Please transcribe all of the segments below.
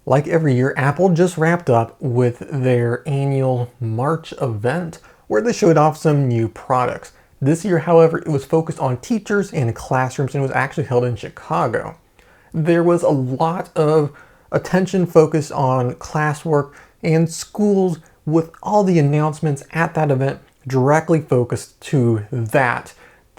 Like every year, Apple just wrapped up with their annual March event where they showed off some new products. This year, however, it was focused on teachers and classrooms and was actually held in Chicago. There was a lot of attention focused on classwork and schools, with all the announcements at that event directly focused to that.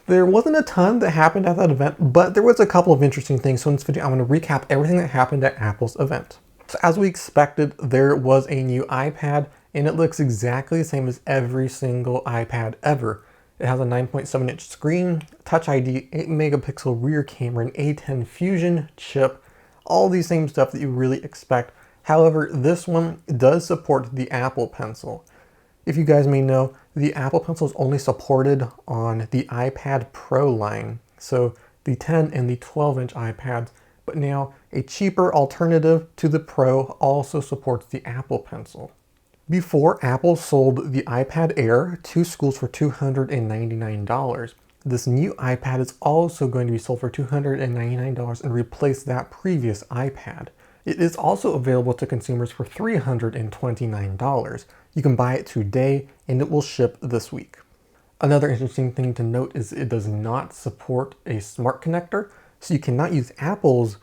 There wasn't a ton that happened at that event, but there was a couple of interesting things. So in this video, I'm going to recap everything that happened at Apple's event. So as we expected, there was a new iPad, and it looks exactly the same as every single iPad ever. It has a 9.7-inch screen, Touch ID, 8 megapixel rear camera, an A10 Fusion chip, all these same stuff that you really expect. However, this one does support the Apple Pencil. If you guys may know, the Apple Pencil is only supported on the iPad Pro line, so the 10 and the 12-inch iPads, but now a cheaper alternative to the Pro also supports the Apple Pencil. Before, Apple sold the iPad Air to schools for $299. This new iPad is also going to be sold for $299 and replace that previous iPad. It is also available to consumers for $329. You can buy it today and it will ship this week. Another interesting thing to note is it does not support a smart connector, so you cannot use Apple's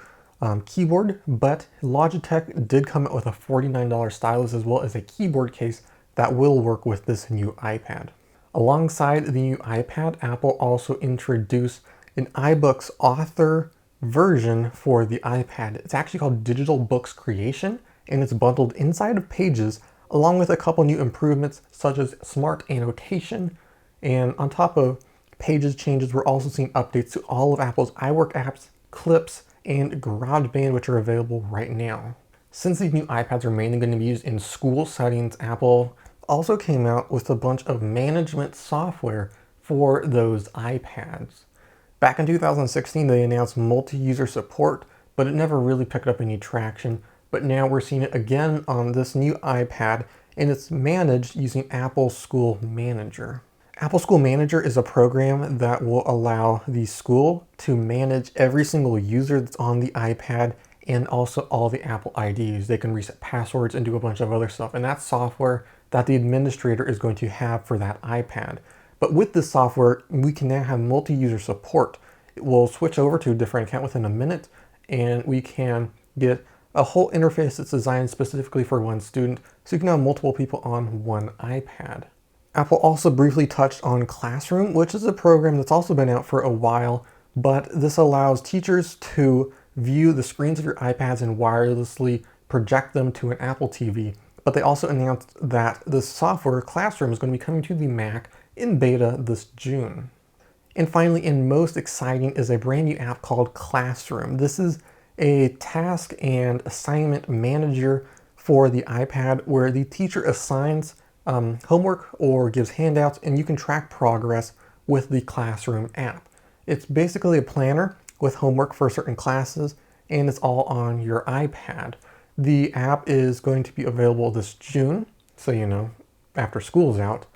keyboard, but Logitech did come out with a $49 stylus as well as a keyboard case that will work with this new iPad. Alongside the new iPad, Apple also introduced an iBooks author version for the iPad. It's actually called Digital Books Creation, and it's bundled inside of Pages along with a couple new improvements such as smart annotation. And on top of Pages changes, we're also seeing updates to all of Apple's iWork apps, Clips, and GarageBand, which are available right now. Since these new iPads are mainly going to be used in school settings, Apple also came out with a bunch of management software for those iPads. Back in 2016, they announced multi-user support, but it never really picked up any traction. But now we're seeing it again on this new iPad, and it's managed using Apple School Manager. Apple School Manager is a program that will allow the school to manage every single user that's on the iPad and also all the Apple IDs. They can reset passwords and do a bunch of other stuff, and that's software that the administrator is going to have for that iPad. But with this software, we can now have multi-user support. It will switch over to a different account within a minute, and we can get a whole interface that's designed specifically for one student, so you can have multiple people on one iPad. Apple also briefly touched on Classroom, which is a program that's also been out for a while, but this allows teachers to view the screens of your iPads and wirelessly project them to an Apple TV. But they also announced that this software, Classroom, is going to be coming to the Mac in beta this June. And finally, and most exciting, is a brand new app called Classroom. This is a task and assignment manager for the iPad where the teacher assigns homework or gives handouts, and you can track progress with the Classroom app. It's basically a planner with homework for certain classes, and it's all on your iPad. The app is going to be available this June, so you know, after school's out,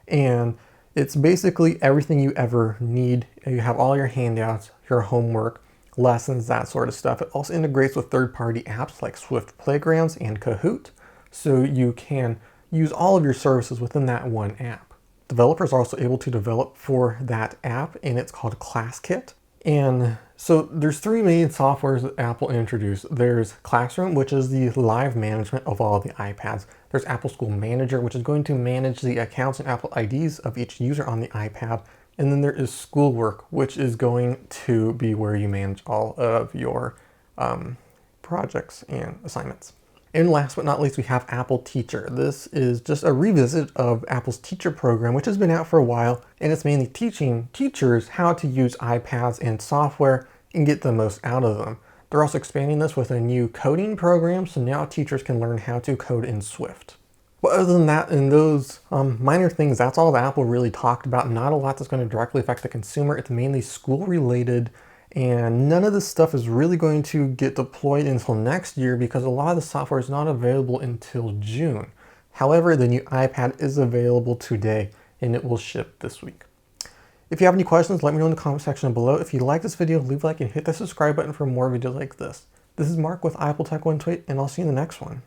and it's basically everything you ever need. You have all your handouts, your homework, lessons, that sort of stuff. It also integrates with third-party apps like Swift Playgrounds and Kahoot, so you can use all of your services within that one app. Developers are also able to develop for that app, and it's called ClassKit. And so there's three main softwares that Apple introduced. There's Classroom, which is the live management of all of the iPads. There's Apple School Manager, which is going to manage the accounts and Apple IDs of each user on the iPad. And then there is Schoolwork, which is going to be where you manage all of your projects and assignments. And last but not least, we have Apple Teacher. This is just a revisit of Apple's teacher program, which has been out for a while, and it's mainly teaching teachers how to use iPads and software and get the most out of them. They're also expanding this with a new coding program, so now teachers can learn how to code in Swift. But other than that, and those minor things, that's all that Apple really talked about. Not a lot that's going to directly affect the consumer. It's mainly school-related, and none of this stuff is really going to get deployed until next year because a lot of the software is not available until June. However, the new iPad is available today and it will ship this week. If you have any questions, let me know in the comment section below. If you like this video, leave a like and hit the subscribe button for more videos like this. This is Mark with Apple Tech One Tweet, and I'll see you in the next one.